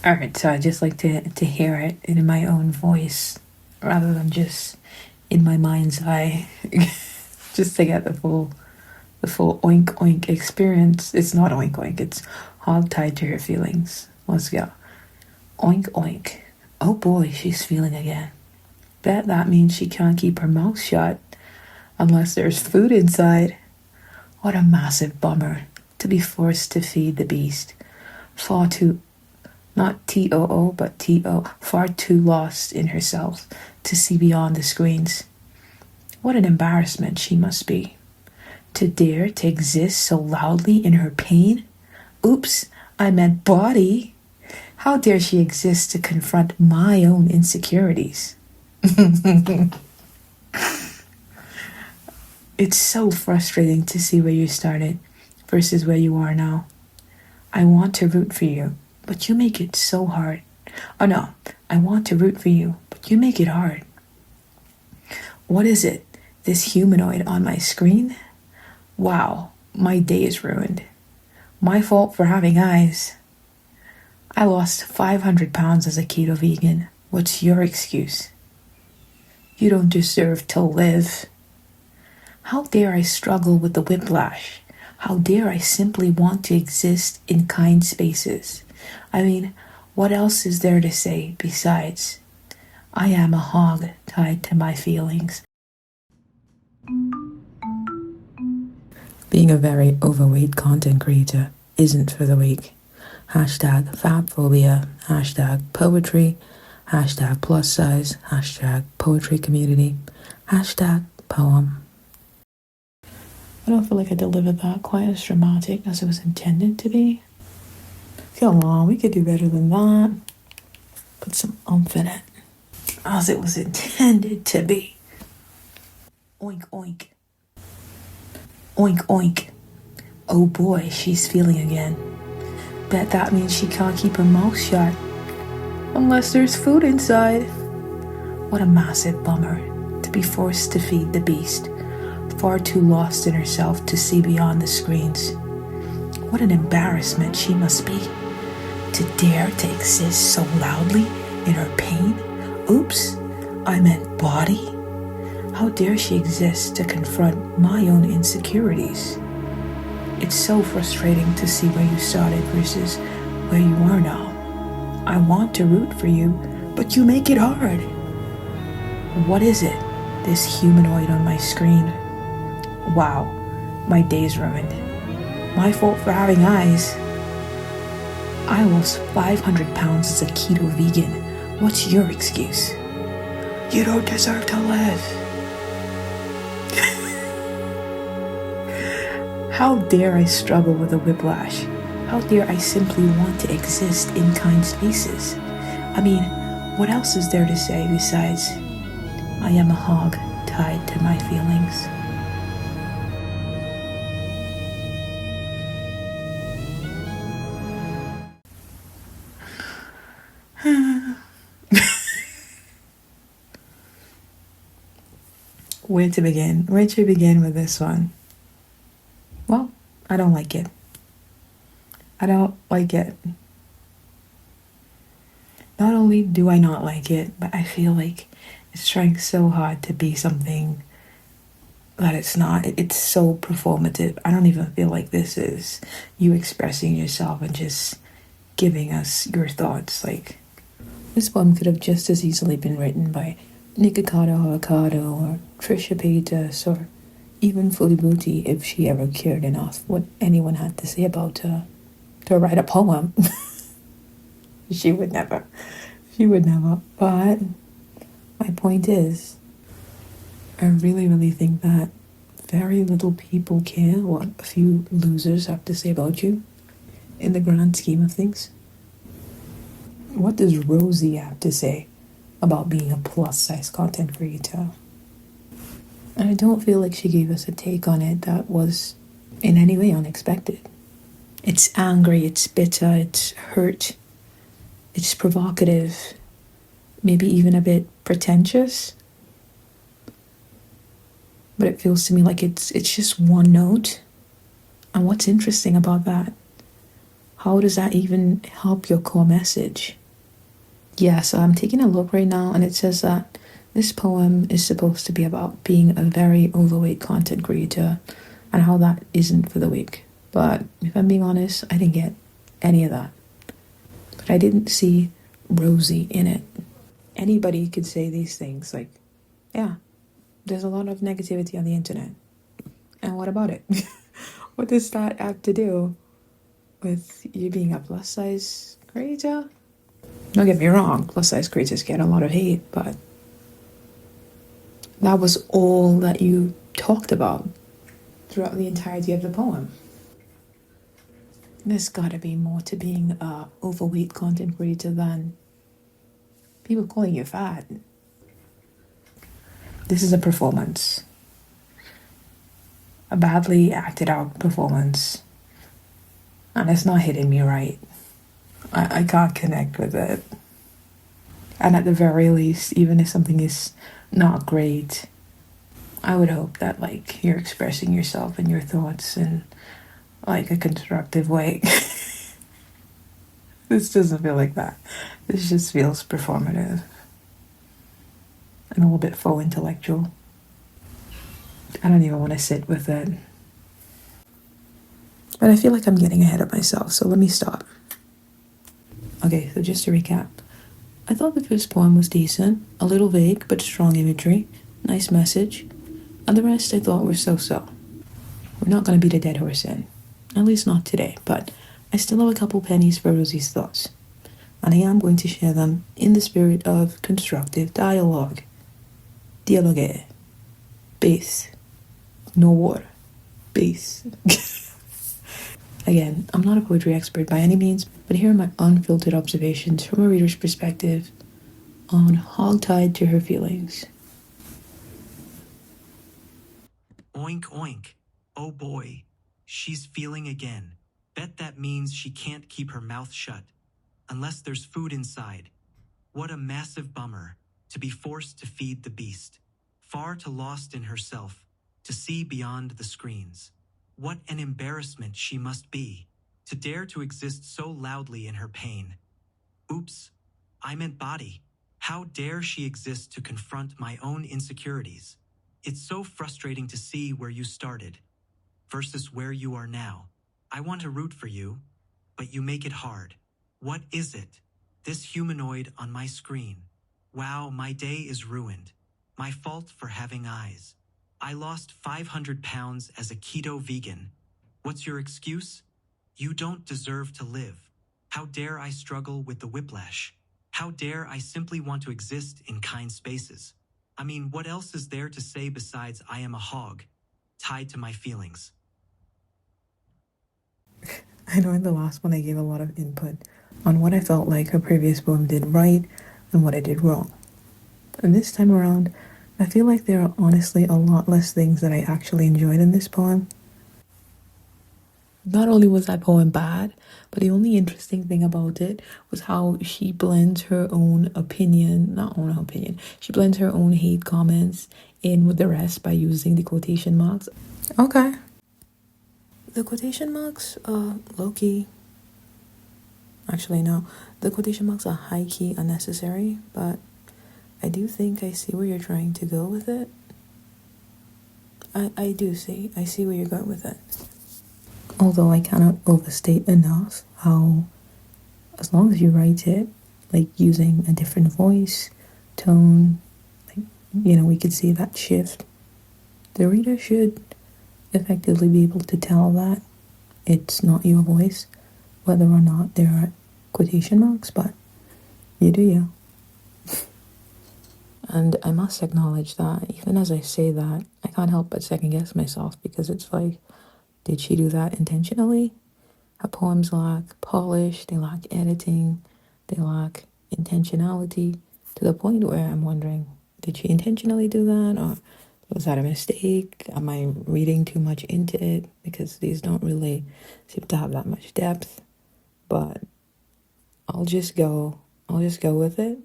Alright, so I just like to hear it in my own voice rather than just in my mind's eye. Just to get the full oink oink experience. It's not oink oink, it's hog tied to her feelings. Let's go. Oink oink. Oh boy, she's feeling again. Bet that means she can't keep her mouth shut unless there's food inside. What a massive bummer to be forced to feed the beast. Far too, not T-O-O, but T-O, far too lost in herself to see beyond the screens. What an embarrassment she must be. To dare to exist so loudly in her pain? Oops, I meant body. How dare she exist to confront my own insecurities? It's so frustrating to see where you started versus where you are now. I want to root for you, but you make it so hard. Oh no, I want to root for you, but you make it hard. What is it? This humanoid on my screen? Wow, my day is ruined. My fault for having eyes. I lost 500 pounds as a keto vegan. What's your excuse? You don't deserve to live. How dare I struggle with the whiplash? How dare I simply want to exist in kind spaces? I mean, what else is there to say besides, I am a hog tied to my feelings? Being a very overweight content creator isn't for the weak. Hashtag fabphobia, hashtag poetry, hashtag plus size, hashtag poetry community, hashtag poem. I don't feel like I delivered that quite as dramatic as it was intended to be. Come on, we could do better than that. Put some oomph in it. As it was intended to be. Oink, oink. Oink, oink. Oh boy, she's feeling again. Bet that means she can't keep her mouth shut unless there's food inside. What a massive bummer to be forced to feed the beast. Far too lost in herself to see beyond the screens. What an embarrassment she must be. To dare to exist so loudly in her pain? Oops, I meant body. How dare she exist to confront my own insecurities? It's so frustrating to see where you started versus where you are now. I want to root for you, but you make it hard. What is it? This humanoid on my screen? Wow, my day's ruined. My fault for having eyes. I lost 500 pounds as a keto vegan. What's your excuse? You don't deserve to live. How dare I struggle with a whiplash? How dare I simply want to exist in kind spaces? I mean, what else is there to say besides, I am a hog tied to my feelings? Where to begin? Where to begin with this one? Well, I don't like it. I don't like it. Not only do I not like it, but I feel like it's trying so hard to be something that it's not. It's so performative. I don't even feel like this is you expressing yourself and just giving us your thoughts. Like, this poem could have just as easily been written by Nikocado Avocado or Trisha Paytas or even Fully Booty if she ever cared enough what anyone had to say about her to write a poem. She would never. She would never. But my point is, I really, really think that very little people care what a few losers have to say about you in the grand scheme of things. What does Rosie have to say about being a plus-size content creator? And I don't feel like she gave us a take on it that was in any way unexpected. It's angry, it's bitter, it's hurt, it's provocative, maybe even a bit pretentious. But it feels to me like it's just one note. And what's interesting about that, How does that even help your core message? Yeah, so I'm taking a look right now, and it says that this poem is supposed to be about being a very overweight content creator and how that isn't for the weak. But if I'm being honest, I didn't get any of that. But I didn't see Rosie in it. Anybody could say these things, like, yeah, there's a lot of negativity on the internet. And what about it? What does that have to do with you being a plus size creator? Don't get me wrong, plus size creators get a lot of hate, but that was all that you talked about throughout the entirety of the poem. There's gotta be more to being a overweight content creator than people calling you fat. This is a performance. A badly acted out performance. And it's not hitting me right. I can't connect with it. And at the very least, even if something is not great, I would hope that like you're expressing yourself and your thoughts in like a constructive way. This doesn't feel like that. This just feels performative and a little bit faux intellectual. I don't even want to sit with it. But I feel like I'm getting ahead of myself, so let me stop. Okay, so just to recap. I thought the first poem was decent, a little vague, but strong imagery, nice message, and the rest I thought were so-so. We're not going to beat a dead horse in, at least not today, but I still have a couple pennies for Rosie's thoughts, and I am going to share them in the spirit of constructive dialogue. Dialogue. Base. No war. Base. Again, I'm not a poetry expert by any means, but here are my unfiltered observations from a reader's perspective on Hogtied to Her Feelings. Oink oink. Oh boy. She's feeling again. Bet that means she can't keep her mouth shut. Unless there's food inside. What a massive bummer. To be forced to feed the beast. Far too lost in herself. To see beyond the screens. What an embarrassment she must be. To dare to exist so loudly in her pain. Oops. I meant body. How dare she exist to confront my own insecurities. It's so frustrating to see where you started versus where you are now. I want to root for you, but you make it hard. What is it? This humanoid on my screen. Wow, my day is ruined. My fault for having eyes. I lost 500 pounds as a keto vegan. What's your excuse? You don't deserve to live. How dare I struggle with the whiplash? How dare I simply want to exist in kind spaces? I mean, what else is there to say besides I am a hog, tied to my feelings? I know in the last one I gave a lot of input on what I felt like her previous poem did right and what I did wrong. And this time around, I feel like there are honestly a lot less things that I actually enjoyed in this poem. Not only was that poem bad, but the only interesting thing about it was how she blends her own opinion, not own opinion, she blends her own hate comments in with the rest by using the quotation marks. Okay. The quotation marks are low-key. Actually, no. The quotation marks are high-key unnecessary, but I do think I see where you're trying to go with it. I do see. I see where you're going with it. Although I cannot overstate enough how, as long as you write it, like using a different voice, tone, like, you know, we could see that shift. The reader should effectively be able to tell that it's not your voice, whether or not there are quotation marks, but you do you. And I must acknowledge that even as I say that, I can't help but second guess myself, because it's like, did she do that intentionally? Her poems lack polish, they lack editing, they lack intentionality, to the point where I'm wondering, did she intentionally do that, or was that a mistake? Am I reading too much into it? Because these don't really seem to have that much depth. But I'll just go with it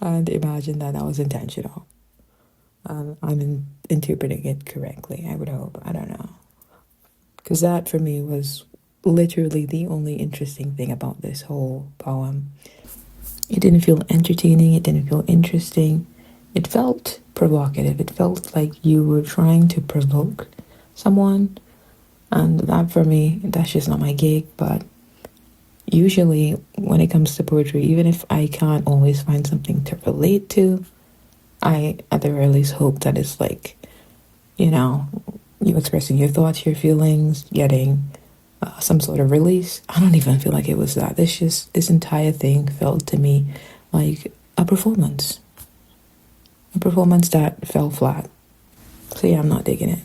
and imagine that was intentional. I'm interpreting it correctly, I would hope. I don't know. Because that for me was literally the only interesting thing about this whole poem. It didn't feel entertaining, it didn't feel interesting. It felt provocative. It felt like you were trying to provoke someone. And that, for me, that's just not my gig. But usually when it comes to poetry, even if I can't always find something to relate to, I at the very least hope that it's like, you expressing your thoughts, your feelings, getting some sort of release. I don't even feel like it was that. This entire thing felt to me like a performance that fell flat. So yeah, I'm not digging it.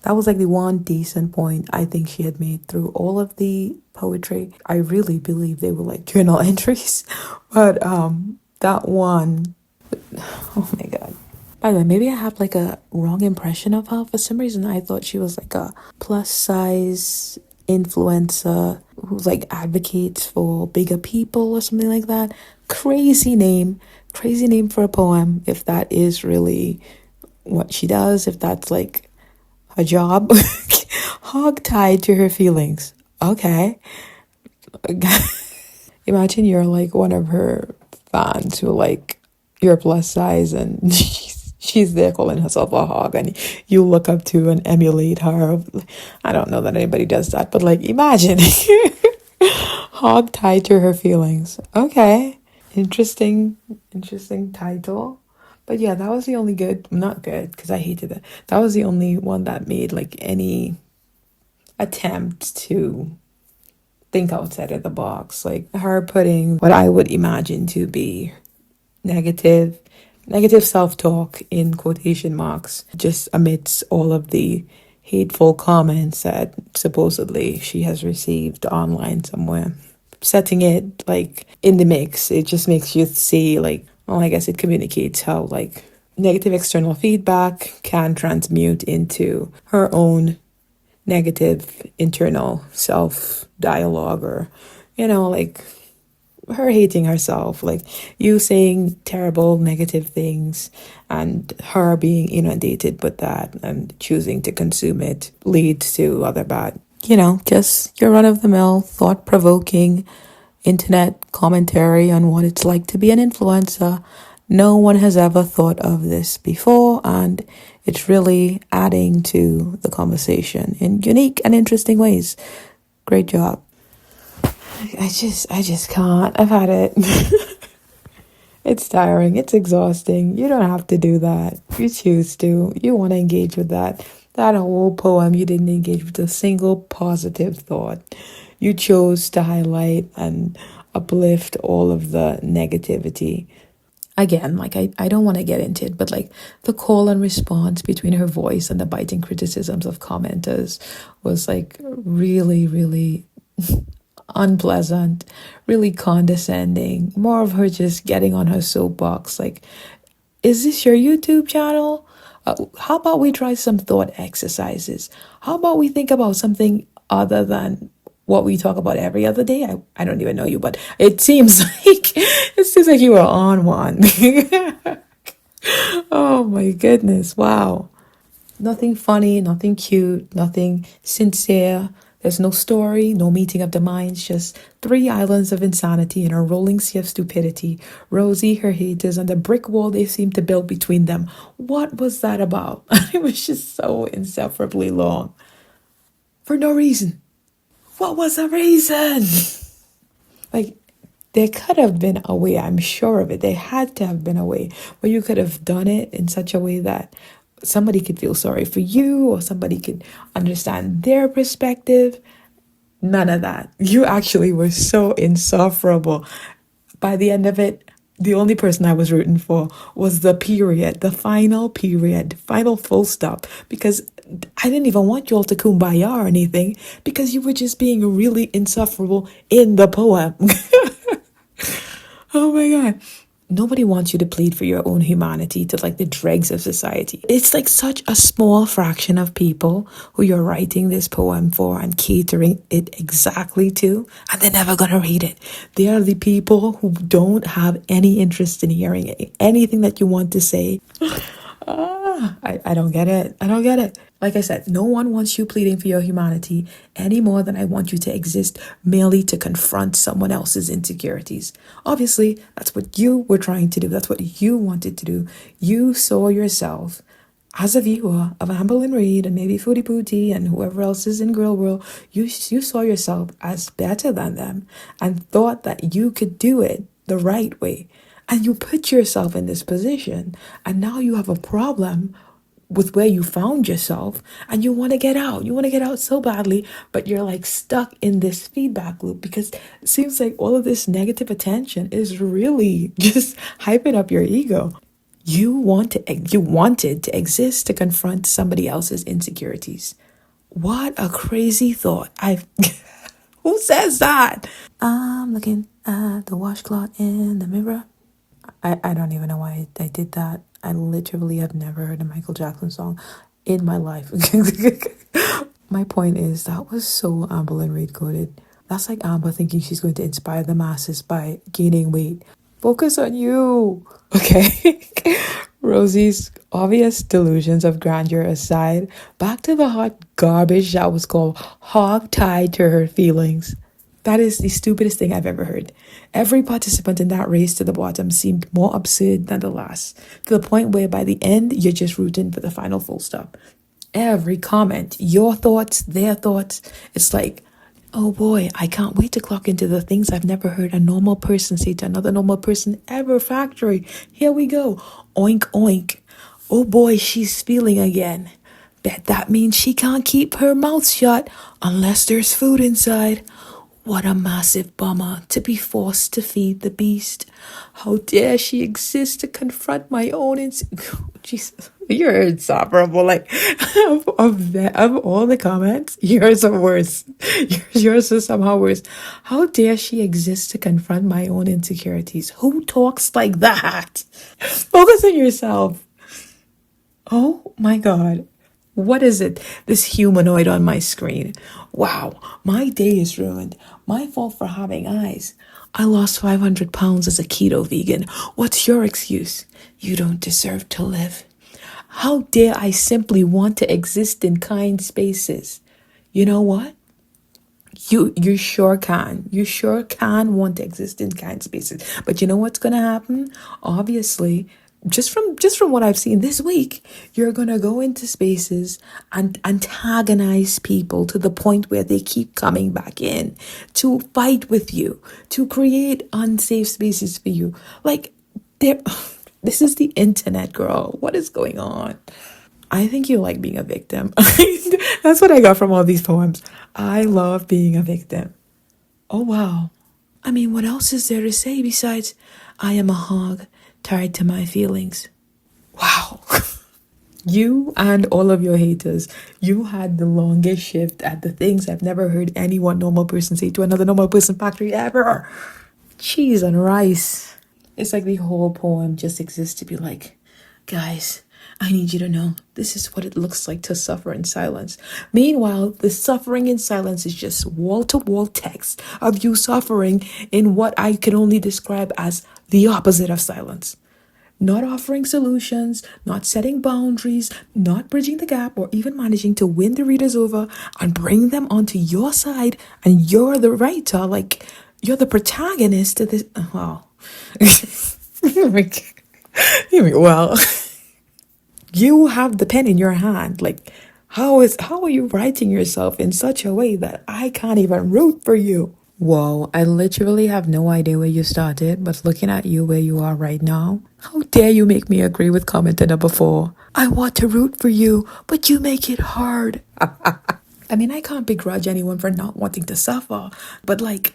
That was like the one decent point I think she had made through all of the poetry. I really believe they were like journal entries, but that one, oh my god. By the way, maybe I have like a wrong impression of her. For some reason, I thought she was like a plus size influencer who like advocates for bigger people or something like that. Crazy name for a poem. If that is really what she does, if that's like her job, hog tied to her feelings. Okay. Imagine you're like one of her fans who like you're plus size and she's there calling herself a hog and you look up to and emulate her. I don't know that anybody does that, but like imagine hog tied to her feelings. Okay. Interesting title. But yeah, that was the only not good because I hated it. That was the only one that made like any attempt to think outside of the box. Like her putting what I would imagine to be negative self-talk in quotation marks just amidst all of the hateful comments that supposedly she has received online somewhere. Setting it like in the mix, it just makes you see like, well, I guess it communicates how like negative external feedback can transmute into her own negative internal self dialogue, or like her hating herself, like you saying terrible negative things and her being inundated with that and choosing to consume it leads to other bad, just your run-of-the-mill thought-provoking internet commentary on what it's like to be an influencer. No one has ever thought of this before, and it's really adding to the conversation in unique and interesting ways. Great job. I just can't. I've had it. It's tiring. It's exhausting. You don't have to do that. You choose to. You want to engage with that. That whole poem, you didn't engage with a single positive thought. You chose to highlight and uplift all of the negativity. Again, like I don't want to get into it, but like the call and response between her voice and the biting criticisms of commenters was like really, really unpleasant, really condescending. More of her just getting on her soapbox like, is this your YouTube channel? How about we try some thought exercises? How about we think about something other than what we talk about every other day? I don't even know you, but it seems like you were on one. Oh my goodness, wow. Nothing funny, nothing cute, nothing sincere. There's no story, no meeting of the minds, just 3 islands of insanity in a rolling sea of stupidity. Rosie, her haters, and the brick wall they seem to build between them. What was that about? It was just so insufferably long. For no reason. What was the reason? Like, there could have been a way, I'm sure of it. There had to have been a way where you could have done it in such a way that somebody could feel sorry for you or somebody could understand their perspective. None of that. You actually were so insufferable. By the end of it, the only person I was rooting for was the period, the final period, final full stop, because I didn't even want you all to kumbaya or anything because you were just being really insufferable in the poem. Oh my God. Nobody wants you to plead for your own humanity to like the dregs of society. It's like such a small fraction of people who you're writing this poem for and catering it exactly to, and they're never going to read it. They are the people who don't have any interest in hearing anything that you want to say. I don't get it. I don't get it. Like I said, no one wants you pleading for your humanity any more than I want you to exist merely to confront someone else's insecurities. Obviously, that's what you were trying to do. That's what you wanted to do. You saw yourself as a viewer of Amberlynn Reid and maybe Foodie Pootie and whoever else is in Girl World. You saw yourself as better than them and thought that you could do it the right way. And you put yourself in this position, and now you have a problem with where you found yourself, and you want to get out. You want to get out so badly, but you're like stuck in this feedback loop because it seems like all of this negative attention is really just hyping up your ego. You wanted to exist to confront somebody else's insecurities. What a crazy thought. Who says that? I'm looking at the washcloth in the mirror. I don't even know why I did that. I literally have never heard a Michael Jackson song in my life. My point is, that was so Amberlynn Reid coded. That's like Amber thinking she's going to inspire the masses by gaining weight. Focus on you, okay? Rosie's obvious delusions of grandeur aside, back to the hot garbage that was called hog-tied to her feelings. That is the stupidest thing I've ever heard. Every participant in that race to the bottom seemed more absurd than the last, to the point where by the end, you're just rooting for the final full stop. Every comment, your thoughts, their thoughts, it's like, oh boy, I can't wait to clock into the things I've never heard a normal person say to another normal person ever. Factory. Here we go. Oink, oink. Oh boy, she's feeling again. Bet that means she can't keep her mouth shut unless there's food inside. What a massive bummer to be forced to feed the beast. How dare she exist to confront my own Jesus, you're insufferable. Like, of all the comments, yours are worse. Yours is somehow worse. How dare she exist to confront my own insecurities? Who talks like that? Focus on yourself. Oh my God. What is it? This humanoid on my screen. Wow, my day is ruined. My fault for having eyes. I lost 500 pounds as a keto vegan. What's your excuse? You don't deserve to live. How dare I simply want to exist in kind spaces? You know what? You sure can. You sure can want to exist in kind spaces. But you know what's gonna happen? Obviously, just from what I've seen this week, you're gonna go into spaces and antagonize people to the point where they keep coming back in to fight with you, to create unsafe spaces for you. Like, there this is the internet, girl. What is going on? I think you like being a victim. That's what I got from all these poems. I love being a victim. Oh, wow. I mean, what else is there to say besides, I am a hog tied to my feelings? Wow. You and all of your haters, you had the longest shift at the things I've never heard any one normal person say to another normal person factory ever. Cheese and rice. It's like the whole poem just exists to be like, guys, I need you to know this is what it looks like to suffer in silence. Meanwhile, the suffering in silence is just wall-to-wall text of you suffering in what I can only describe as the opposite of silence. Not offering solutions, not setting boundaries, not bridging the gap, or even managing to win the readers over and bring them onto your side, and you're the writer, like you're the protagonist of this. Wow. Well, you have the pen in your hand. Like, how are you writing yourself in such a way that I can't even root for you? Whoa, I literally have no idea where you started, but looking at you where you are right now, how dare you make me agree with commenter number 4? I want to root for you, but you make it hard. I mean, I can't begrudge anyone for not wanting to suffer, but like,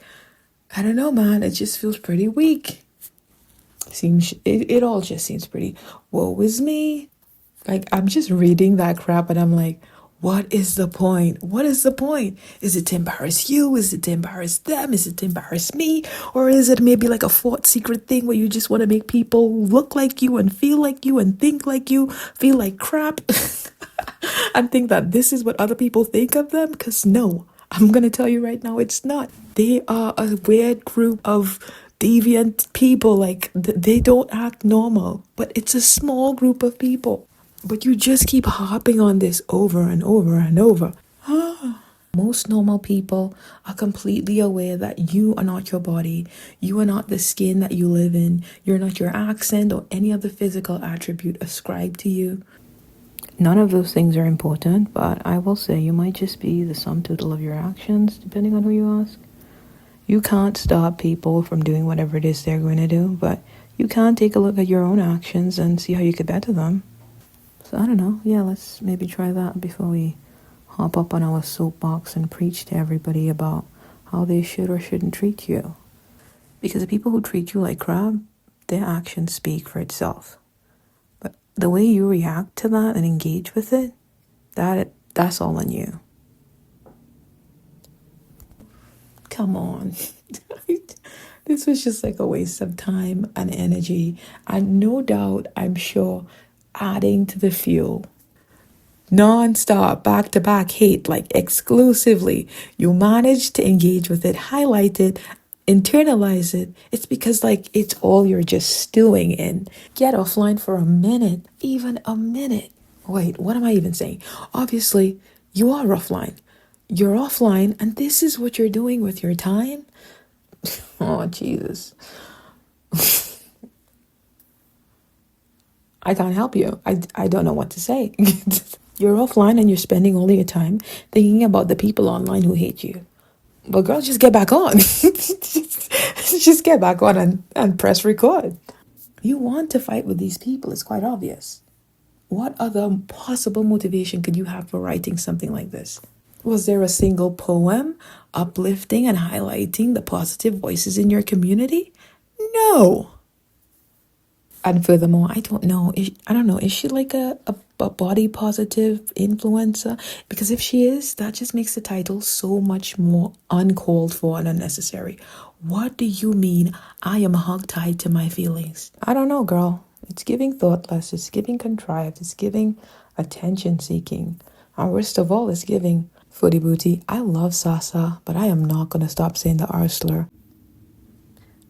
I don't know, man, it just feels pretty weak. It all just seems pretty, woe is me. Like, I'm just reading that crap and I'm like, what is the point? What is the point? Is it to embarrass you? Is it to embarrass them? Is it to embarrass me? Or is it maybe like a fought secret thing where you just want to make people look like you and feel like you and think like you, feel like crap, and think that this is what other people think of them? Because no, I'm going to tell you right now, it's not. They are a weird group of deviant people. Like, they don't act normal, but it's a small group of people. But you just keep hopping on this over and over and over. Most normal people are completely aware that you are not your body. You are not the skin that you live in. You're not your accent or any other physical attribute ascribed to you. None of those things are important, but I will say you might just be the sum total of your actions, depending on who you ask. You can't stop people from doing whatever it is they're going to do, but you can take a look at your own actions and see how you could better them. So I don't know. Yeah, let's maybe try that before we hop up on our soapbox and preach to everybody about how they should or shouldn't treat you. Because the people who treat you like crap, their actions speak for itself. But the way you react to that and engage with it, that's all on you. Come on. This was just like a waste of time and energy, and no doubt, I'm sure, adding to the fuel. Non-stop, back-to-back hate, like exclusively. You manage to engage with it, highlight it, internalize it. It's because like it's all you're just stewing in. Get offline for a minute, even a minute. Wait, what am I even saying? Obviously, you are offline. You're offline, and this is what you're doing with your time? Oh, Jesus. I can't help you. I don't know what to say. You're offline and you're spending all your time thinking about the people online who hate you. But girl, just get back on. Just get back on and press record. You want to fight with these people, it's quite obvious. What other possible motivation could you have for writing something like this? Was there a single poem uplifting and highlighting the positive voices in your community? No. And furthermore, I don't know. Is she like a body positive influencer? Because if she is, that just makes the title so much more uncalled for and unnecessary. What do you mean I am hogtied to my feelings? I don't know, girl. It's giving thoughtless. It's giving contrived. It's giving attention seeking. And worst of all, it's giving footy booty. I love Sasa, but I am not going to stop saying the R slur.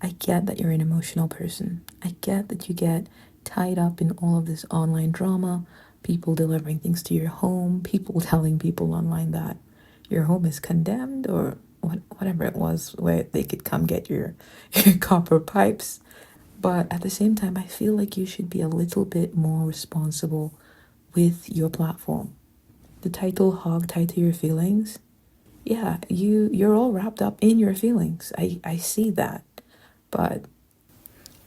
I get that you're an emotional person. I get that you get tied up in all of this online drama, people delivering things to your home, people telling people online that your home is condemned or whatever it was, where they could come get your copper pipes. But at the same time, I feel like you should be a little bit more responsible with your platform. The title Hog Tied to Your Feelings, yeah, you're all wrapped up in your feelings. I see that. But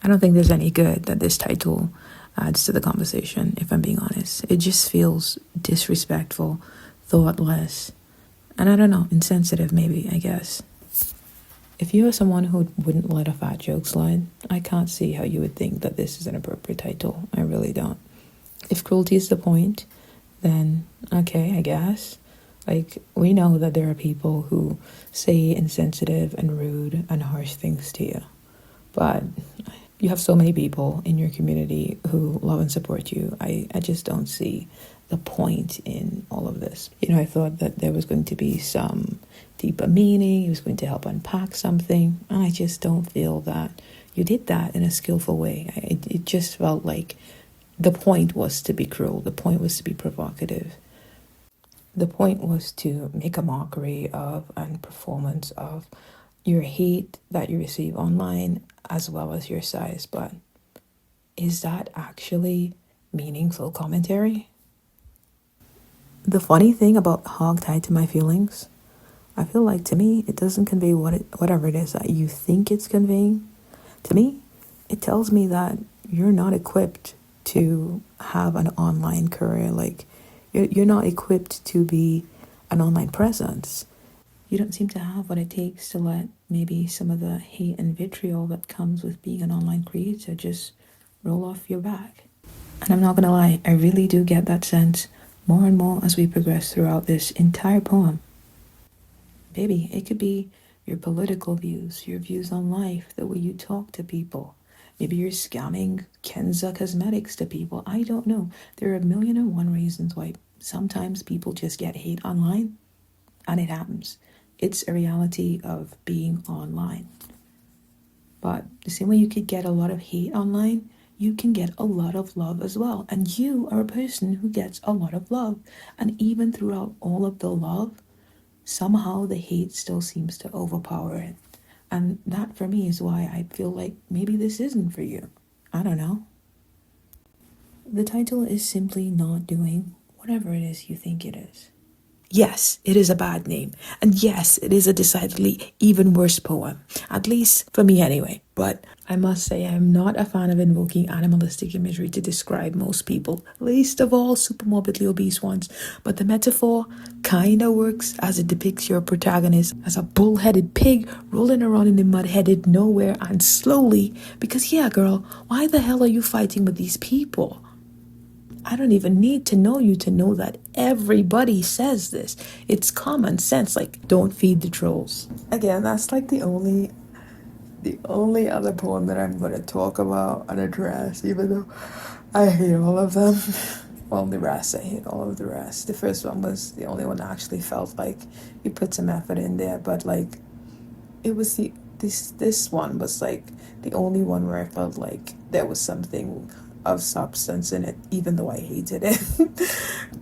I don't think there's any good that this title adds to the conversation, if I'm being honest. It just feels disrespectful, thoughtless, and I don't know, insensitive maybe, I guess. If you are someone who wouldn't let a fat joke slide, I can't see how you would think that this is an appropriate title. I really don't. If cruelty is the point, then okay, I guess. Like, we know that there are people who say insensitive and rude and harsh things to you. But you have so many people in your community who love and support you. I just don't see the point in all of this. I thought that there was going to be some deeper meaning. He was going to help unpack something. And I just don't feel that you did that in a skillful way. It just felt like the point was to be cruel. The point was to be provocative. The point was to make a mockery of and performance of your hate that you receive online as well as your size. But is that actually meaningful commentary? The funny thing about Hog Tied to My Feelings, I feel like to me it doesn't convey whatever it is that you think it's conveying. To me, it tells me that you're not equipped to have an online career. Like, you're not equipped to be an online presence. You don't seem to have what it takes to let maybe some of the hate and vitriol that comes with being an online creator just roll off your back. And I'm not gonna lie, I really do get that sense more and more as we progress throughout this entire poem. Baby, it could be your political views, your views on life, the way you talk to people. Maybe you're scamming Kenza Cosmetics to people. I don't know. There are 1,000,001 reasons why sometimes people just get hate online, and it happens. It's a reality of being online. But the same way you could get a lot of hate online, you can get a lot of love as well. And you are a person who gets a lot of love. And even throughout all of the love, somehow the hate still seems to overpower it. And that for me is why I feel like maybe this isn't for you. I don't know. The title is simply not doing whatever it is you think it is. Yes, it is a bad name. And yes, it is a decidedly even worse poem. At least for me anyway. But I must say I'm not a fan of invoking animalistic imagery to describe most people, least of all super morbidly obese ones. But the metaphor kinda works as it depicts your protagonist as a bull-headed pig rolling around in the mud-headed nowhere and slowly, because yeah girl, why the hell are you fighting with these people? I don't even need to know you to know that everybody says this. It's common sense, like don't feed the trolls. Again, that's like the only other poem that I'm gonna talk about and address, even though I hate all of them. Well, the rest, I hate all of the rest. The first one was the only one that actually felt like you put some effort in there, but like it was this one was like the only one where I felt like there was something of substance in it, even though I hated it.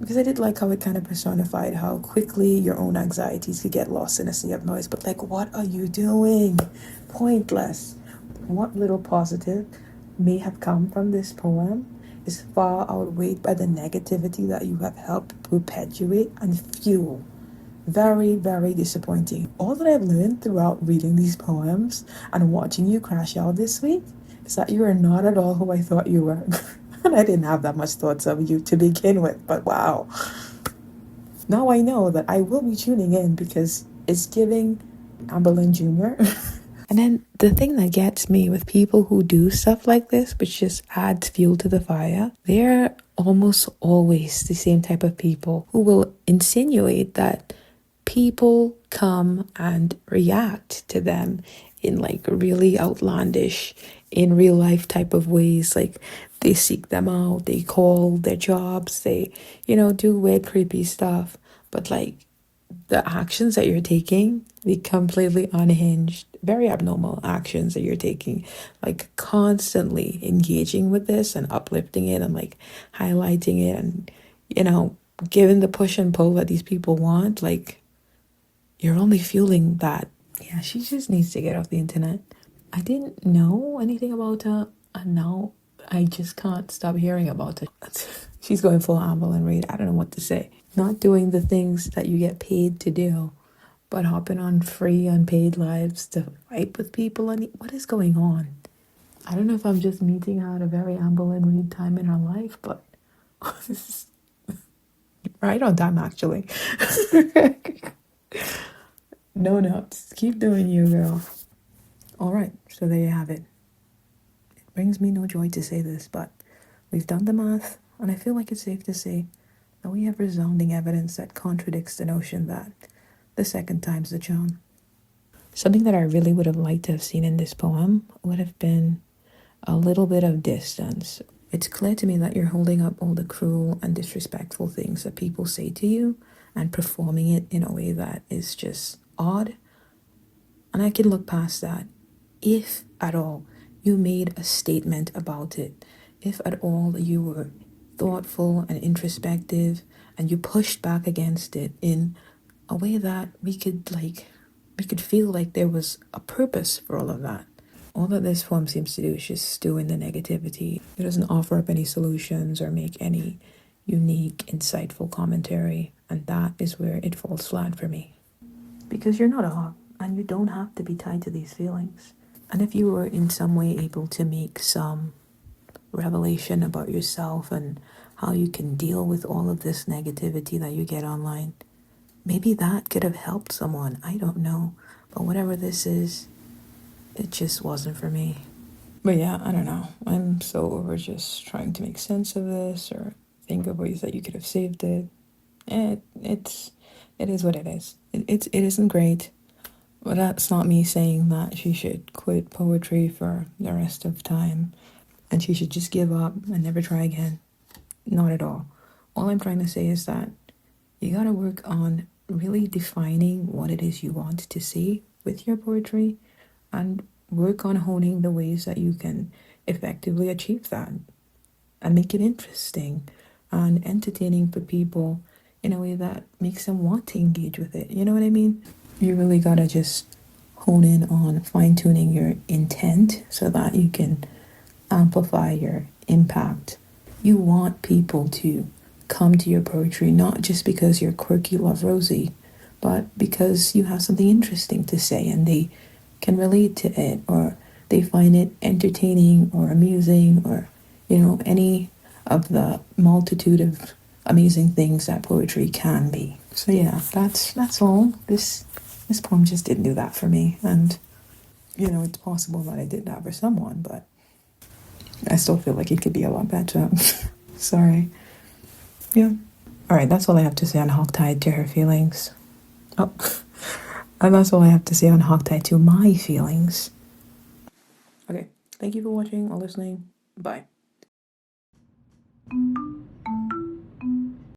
Because I did like how it kind of personified how quickly your own anxieties could get lost in a sea of noise. But like, what are you doing? Pointless. What little positive may have come from this poem is far outweighed by the negativity that you have helped perpetuate and fuel. Very, very disappointing. All that I've learned throughout reading these poems and watching you crash out this week is that you are not at all who I thought you were. And I didn't have that much thoughts of you to begin with, but wow. Now I know that I will be tuning in because it's giving Amberlin Jr. And then the thing that gets me with people who do stuff like this, which just adds fuel to the fire, they're almost always the same type of people who will insinuate that people come and react to them in like really outlandish, in real life type of ways. Like they seek them out, they call their jobs, they, do weird, creepy stuff. But like the actions that you're taking, the completely unhinged, very abnormal actions that you're taking, like constantly engaging with this and uplifting it and like highlighting it and, giving the push and pull that these people want, like you're only fueling that. Yeah, she just needs to get off the internet. I didn't know anything about her, and now I just can't stop hearing about her. She's going full Amble and Reed. I don't know what to say. Not doing the things that you get paid to do, but hopping on free, unpaid lives to fight with people. And what is going on? I don't know if I'm just meeting her at a very Amble and Reed time in her life, but this is right on time, actually. No notes. Keep doing you, girl. All right, so there you have it. It brings me no joy to say this, but we've done the math, and I feel like it's safe to say that we have resounding evidence that contradicts the notion that the second time's the charm. Something that I really would have liked to have seen in this poem would have been a little bit of distance. It's clear to me that you're holding up all the cruel and disrespectful things that people say to you and performing it in a way that is just odd. And I can look past that. If at all you made a statement about it, if at all you were thoughtful and introspective and you pushed back against it in a way that we could feel like there was a purpose for all of that. All that this poem seems to do is just stew in the negativity. It doesn't offer up any solutions or make any unique, insightful commentary, and that is where it falls flat for me. Because you're not a hog, and you don't have to be tied to these feelings. And if you were in some way able to make some revelation about yourself and how you can deal with all of this negativity that you get online, maybe that could have helped someone. I don't know. But whatever this is, it just wasn't for me. But yeah, I don't know. I'm so over just trying to make sense of this or think of ways that you could have saved it. It is what it is. It isn't great. But that's not me saying that she should quit poetry for the rest of time and she should just give up and never try again. Not at all. All I'm trying to say is that you gotta work on really defining what it is you want to see with your poetry and work on honing the ways that you can effectively achieve that and make it interesting and entertaining for people in a way that makes them want to engage with it. You know what I mean? You really gotta just hone in on fine-tuning your intent so that you can amplify your impact. You want people to come to your poetry not just because you're Quirkyloverosee, but because you have something interesting to say and they can relate to it, or they find it entertaining or amusing, or any of the multitude of amazing things that poetry can be. So yeah, that's all. This poem just didn't do that for me, and it's possible that I did that for someone, but I still feel like it could be a lot better. Sorry. Yeah. All right, that's all I have to say on Hogtied to her feelings. Oh, and that's all I have to say on Hogtied to my feelings. Okay, thank you for watching or listening. Bye.